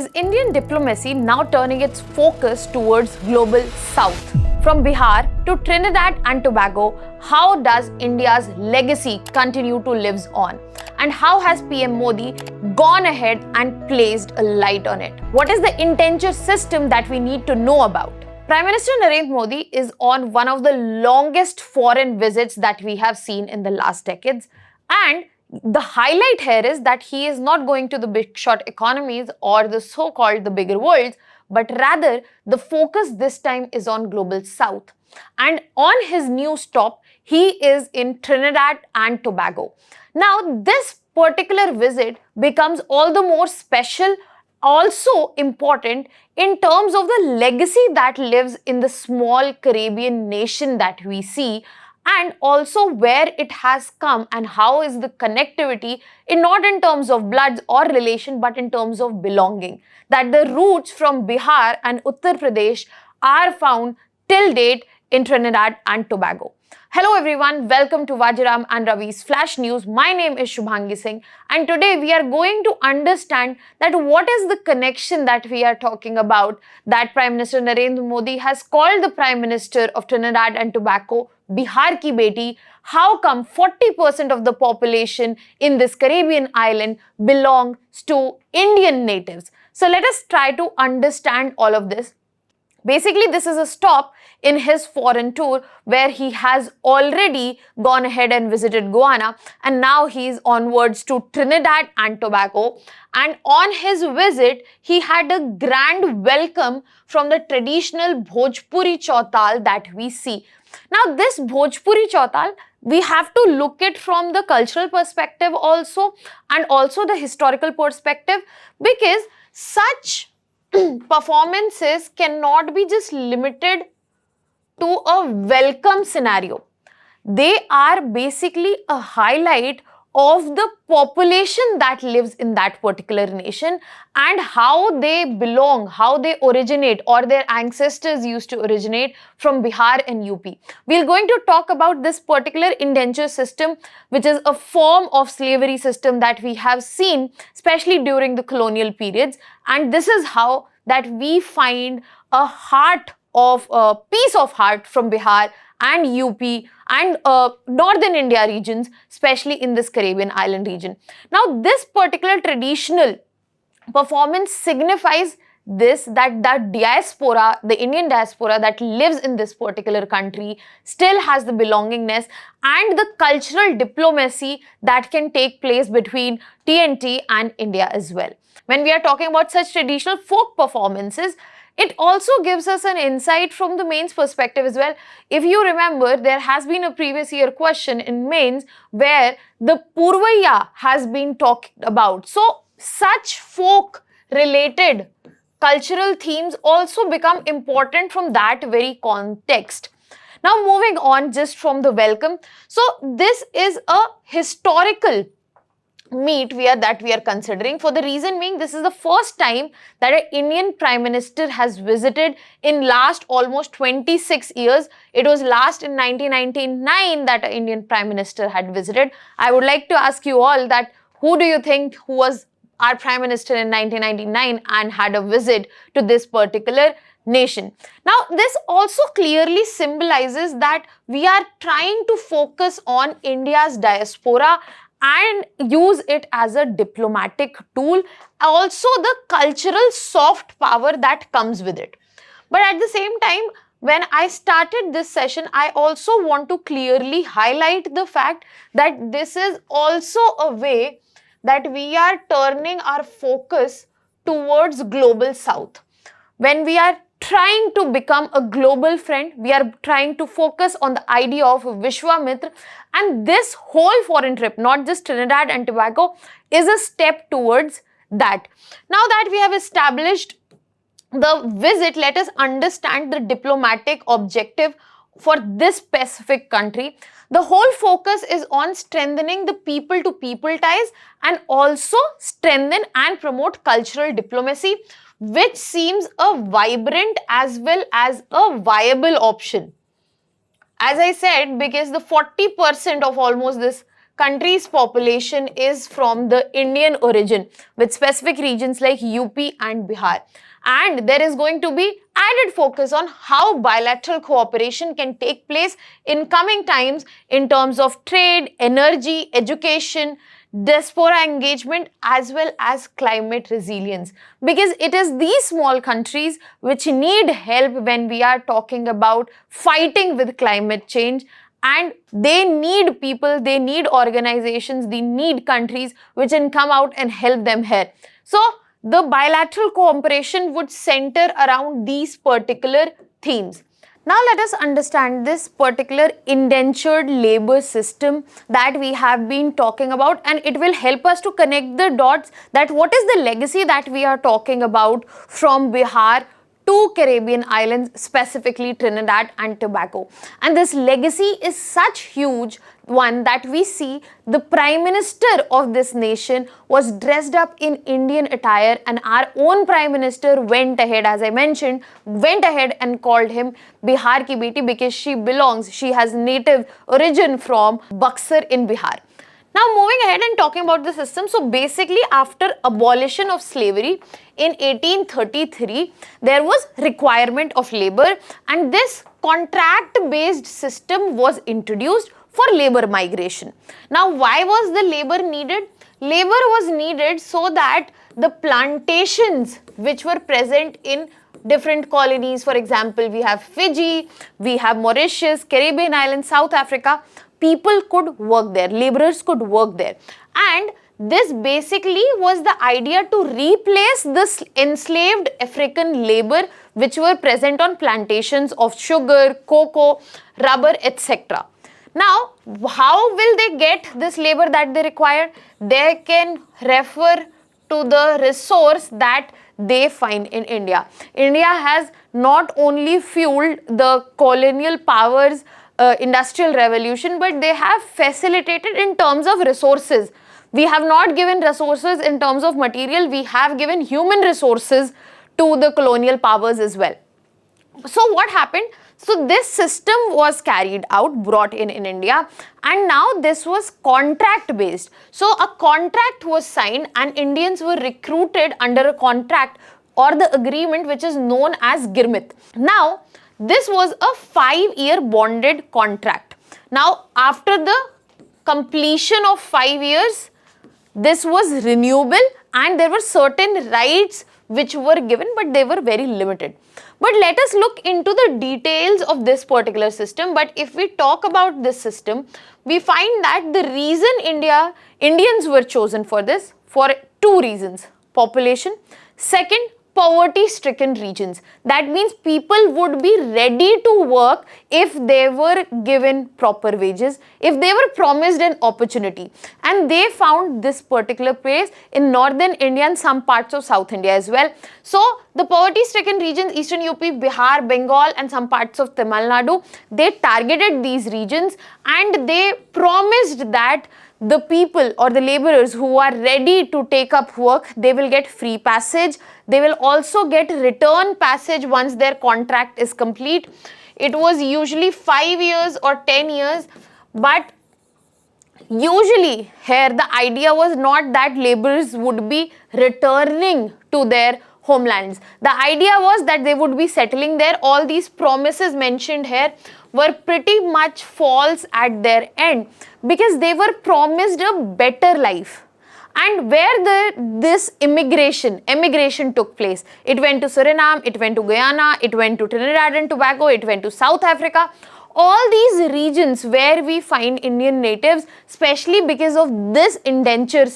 is Indian diplomacy now turning its focus towards global south? From Bihar to Trinidad and Tobago, how does India's legacy continue to live on? And how has PM Modi gone ahead and placed a light on it? What is the indentured system that we need to know about? Prime Minister Narendra Modi is on one of the longest foreign visits that we have seen in the last decades, and the highlight here is that he is not going to the big shot economies or the so-called the bigger worlds, but rather the focus this time is on global south. And on his new stop, he is in Trinidad and Tobago. Now, this particular visit becomes all the more special, also important in terms of the legacy that lives in the small Caribbean nation that we see, and also where it has come and how is the connectivity not in terms of blood or relation but in terms of belonging. That the roots from Bihar and Uttar Pradesh are found till date in Trinidad and Tobago. Hello everyone, welcome to Vajiram and Ravi's Flash News. My name is Shubhangi Singh and today we are going to understand that what is the connection that we are talking about, that Prime Minister Narendra Modi has called the Prime Minister of Trinidad and Tobago Bihar ki beti. How come 40% of the population in this Caribbean island belongs to Indian natives? So let us try to understand all of this. Basically, this is a stop in his foreign tour where he has already gone ahead and visited Guyana, and now he is onwards to Trinidad and Tobago. And on his visit, he had a grand welcome from the traditional Bhojpuri Chautaal that we see. Now, this Bhojpuri Chautaal, we have to look at from the cultural perspective also and also the historical perspective, because such performances cannot be just limited to a welcome scenario. They are basically a highlight of the population that lives in that particular nation and how they belong, how they originate, or their ancestors used to originate from Bihar and UP. We're going to talk about this particular indenture system, which is a form of slavery system that we have seen, especially during the colonial periods. And this is how that we find a heart of a piece of heart from Bihar and UP and northern India regions, especially in this Caribbean island region. Now, this particular traditional performance signifies this, that diaspora, the Indian diaspora that lives in this particular country still has the belongingness and the cultural diplomacy that can take place between TNT and India as well. When we are talking about such traditional folk performances, it also gives us an insight from the mains perspective as well. If you remember, there has been a previous year question in mains where the Purvaya has been talked about. So, such folk related cultural themes also become important from that very context. Now, moving on just from the welcome. So, this is a historical meet that we are considering, for the reason being this is the first time that an Indian Prime Minister has visited in last almost 26 years. It was last in 1999 that an Indian Prime Minister had visited. I would like to ask you all that who do you think who was our Prime Minister in 1999 and had a visit to this particular nation? Now, this also clearly symbolizes that we are trying to focus on India's diaspora and use it as a diplomatic tool, also the cultural soft power that comes with it. But at the same time, when I started this session, I also want to clearly highlight the fact that this is also a way that we are turning our focus towards global south. When we are trying to become a global friend, we are trying to focus on the idea of Vishwa, Mitra, and this whole foreign trip, not just Trinidad and Tobago, is a step towards that. Now that we have established the visit, let us understand the diplomatic objective for this specific country. The whole focus is on strengthening the people-to-people ties and also strengthen and promote cultural diplomacy, which seems a vibrant as well as a viable option. As I said, because the 40% of almost this country's population is from the Indian origin, with specific regions like UP and Bihar. And there is going to be added focus on how bilateral cooperation can take place in coming times in terms of trade, energy, education, diaspora engagement, as well as climate resilience. Because it is these small countries which need help when we are talking about fighting with climate change. And they need people, they need organizations, they need countries which can come out and help them here. So, the bilateral cooperation would center around these particular themes. Now let us understand this particular indentured labor system that we have been talking about, and it will help us to connect the dots that what is the legacy that we are talking about from Bihar to Caribbean islands, specifically Trinidad and Tobago. And this legacy is such huge one that we see the Prime Minister of this nation was dressed up in Indian attire, and our own Prime Minister went ahead, as I mentioned, went ahead and called him Bihar ki beti because she has native origin from Buxar in Bihar. Now moving ahead and talking about the system, so basically after abolition of slavery in 1833, there was requirement of labor, and this contract based system was introduced for labor migration. Now why was the labor needed? Labor was needed so that the plantations which were present in different colonies, for example, we have Fiji, we have Mauritius, Caribbean islands, South Africa, people could work there, laborers could work there. And this basically was the idea to replace this enslaved African labor which were present on plantations of sugar, cocoa, rubber, etc. Now, how will they get this labor that they require? They can refer to the resource that they find in India. India has not only fueled the colonial powers industrial revolution, but they have facilitated in terms of resources. We have not given resources in terms of material, we have given human resources to the colonial powers as well. So what happened? So this system was carried out, brought in India, and now this was contract based. So a contract was signed and Indians were recruited under a contract or the agreement which is known as Girmit. Now this was a 5-year bonded contract. Now after the completion of 5 years, this was renewable and there were certain rights which were given, but they were very limited. But let us look into the details of this particular system. But if we talk about this system, we find that the reason Indians were chosen for this, for 2 reasons: population, second, poverty-stricken regions. That means people would be ready to work if they were given proper wages, if they were promised an opportunity. And they found this particular place in northern India and some parts of South India as well. So the poverty-stricken regions, eastern UP, Bihar, Bengal and some parts of Tamil Nadu, they targeted these regions and they promised that the people or the laborers who are ready to take up work, they will get free passage. They will also get return passage once their contract is complete. It was usually 5 years or 10 years, but usually here the idea was not that laborers would be returning to their homelands. The idea was that they would be settling there. All these promises mentioned here were pretty much false at their end because they were promised a better life. And where this emigration took place, it went to Suriname, it went to Guyana, it went to Trinidad and Tobago, it went to South Africa. All these regions where we find Indian natives, especially because of this indentured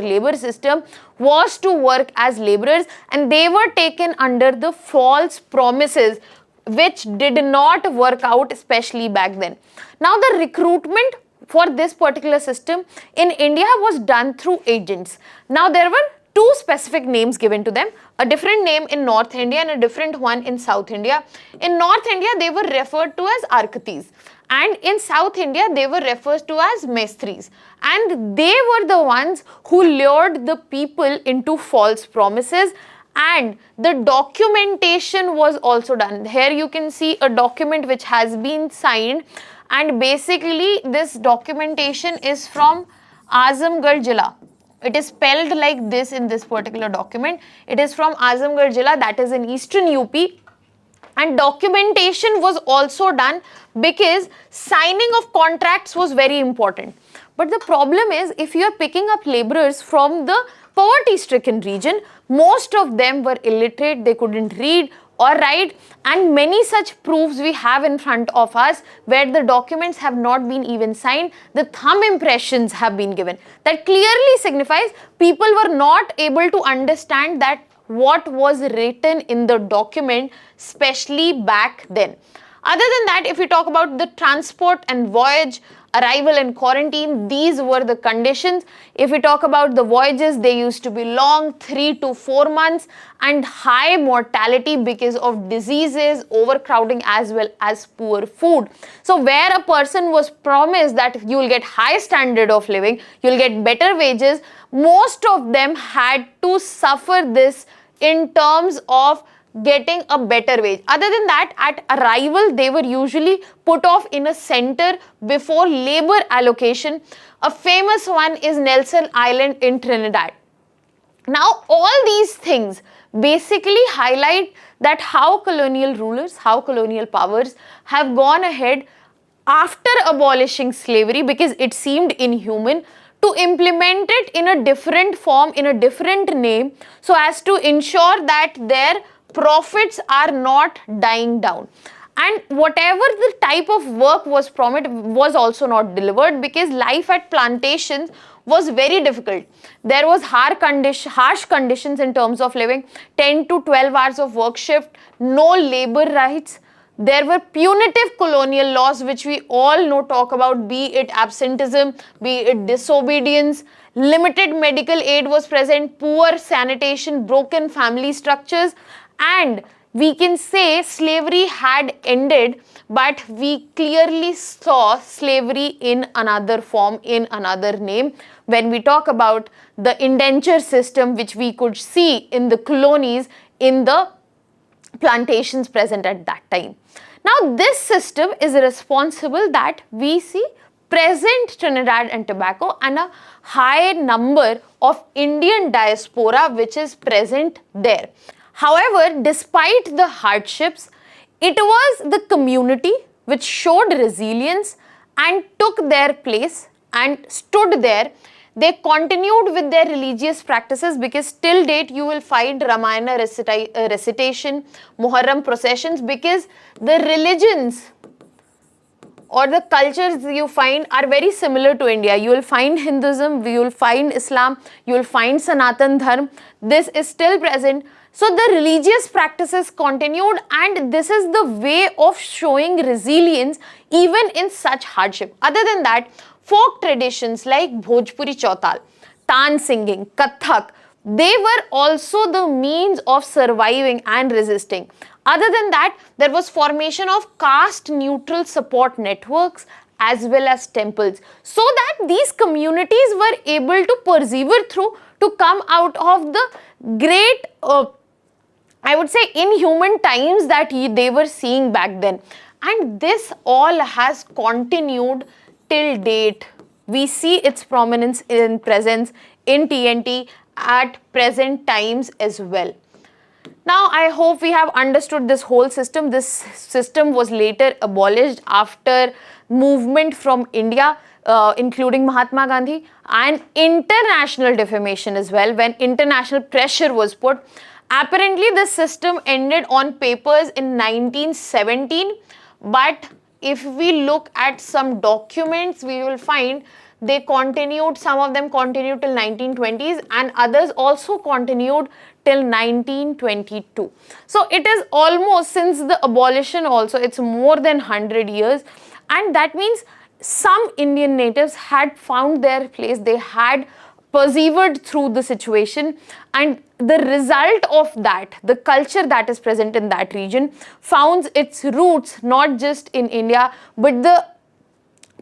labor system, was to work as laborers, and they were taken under the false promises which did not work out, especially back then. Now the recruitment for this particular system in India was done through agents. Now there were 2 specific names given to them, a different name in North India and a different one in South India. In North India, they were referred to as Arkatis, and in South India, they were referred to as Mestris. And they were the ones who lured the people into false promises, and the documentation was also done. Here you can see a document which has been signed, and basically this documentation is from Azamgarh Jilla. It is spelled like this in this particular document. It is from Azamgarh Jilla, that is in eastern UP. And documentation was also done because signing of contracts was very important. But the problem is, if you are picking up laborers from the poverty-stricken region, most of them were illiterate, they couldn't read or write, and many such proofs we have in front of us where the documents have not been even signed, the thumb impressions have been given. That clearly signifies people were not able to understand that what was written in the document, especially back then. Other than that, if we talk about the transport and voyage, arrival and quarantine, these were the conditions. If we talk about the voyages, they used to be long, 3 to 4 months, and high mortality because of diseases, overcrowding, as well as poor food. So where a person was promised that you will get high standard of living, you'll get better wages, most of them had to suffer this in terms of getting a better wage. Other than that, at arrival, they were usually put off in a center before labor allocation. A famous one is Nelson Island in Trinidad. Now, all these things basically highlight that how colonial rulers, how colonial powers have gone ahead after abolishing slavery, because it seemed inhuman, to implement it in a different form, in a different name, so as to ensure that their profits are not dying down. And whatever the type of work was promised was also not delivered, because life at plantations was very difficult. There was harsh conditions in terms of living, 10 to 12 hours of work shift, no labor rights. There were punitive colonial laws which we all know talk about, be it absenteeism, be it disobedience, limited medical aid was present, poor sanitation, broken family structures, and we can say slavery had ended, but we clearly saw slavery in another form, in another name. When we talk about the indenture system, which we could see in the colonies, in the plantations present at that time. Now, this system is responsible that we see present Trinidad and Tobago and a high number of Indian diaspora which is present there. However, despite the hardships, it was the community which showed resilience and took their place and stood there. They continued with their religious practices, because till date you will find Ramayana recitation, Muharram processions, because the religions or the cultures you find are very similar to India. You will find Hinduism, you will find Islam, you will find Sanatan Dharma. This is still present. So the religious practices continued, and this is the way of showing resilience even in such hardship. Other than that, folk traditions like Bhojpuri Chautaal, Tan singing, Kathak, they were also the means of surviving and resisting. Other than that, there was formation of caste neutral support networks as well as temples, so that these communities were able to persevere through to come out of the great I would say inhuman times that they were seeing back then. And this all has continued till date. We see its prominence in presence in TNT at present times as well. Now, I hope we have understood this whole system. This system was later abolished after movement from India, including Mahatma Gandhi, and international defamation as well, when international pressure was put. Apparently, the system ended on papers in 1917, but if we look at some documents, we will find they continued, some of them continued till 1920s and others also continued till 1922. So it is almost, since the abolition also, it's more than 100 years, and that means some Indian natives had found their place, they had persevered through the situation, and the result of that, the culture that is present in that region, founds its roots not just in India, but the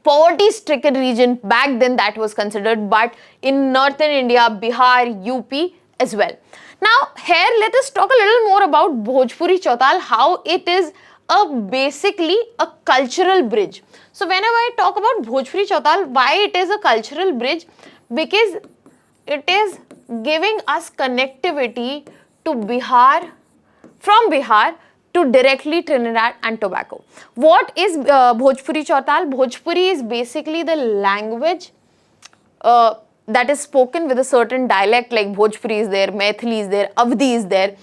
poverty-stricken region back then that was considered, but in northern India, Bihar, UP as well. Now, here let us talk a little more about Bhojpuri Chautaal, how it is basically a cultural bridge. So whenever I talk about Bhojpuri Chautaal, why it is a cultural bridge? Because it is giving us connectivity to Bihar, from Bihar to directly Trinidad and Tobago. What is Bhojpuri Chautaal? Bhojpuri is basically the language that is spoken with a certain dialect, like Bhojpuri is there, Maithili is there, Avdi is there.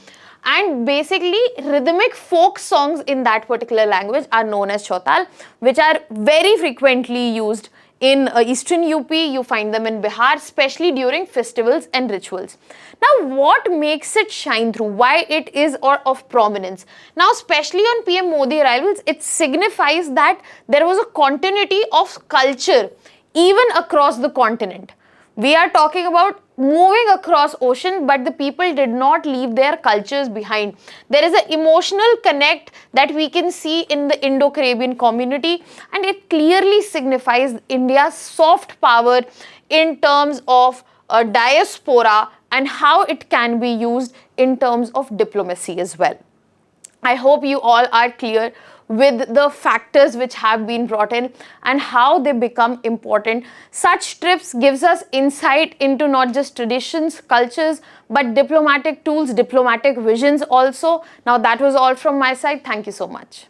And basically, rhythmic folk songs in that particular language are known as Chautaal, which are very frequently used in eastern UP. You find them in Bihar, especially during festivals and rituals. Now, what makes it shine through? Why it is or of prominence? Now, especially on PM Modi arrivals, it signifies that there was a continuity of culture even across the continent. We are talking about moving across ocean, but the people did not leave their cultures behind. There is an emotional connect that we can see in the Indo-Caribbean community, and it clearly signifies India's soft power in terms of diaspora and how it can be used in terms of diplomacy as well. I hope you all are clear with the factors which have been brought in and how they become important. Such trips gives us insight into not just traditions, cultures, but diplomatic tools, diplomatic visions also. Now that was all from my side. Thank you so much.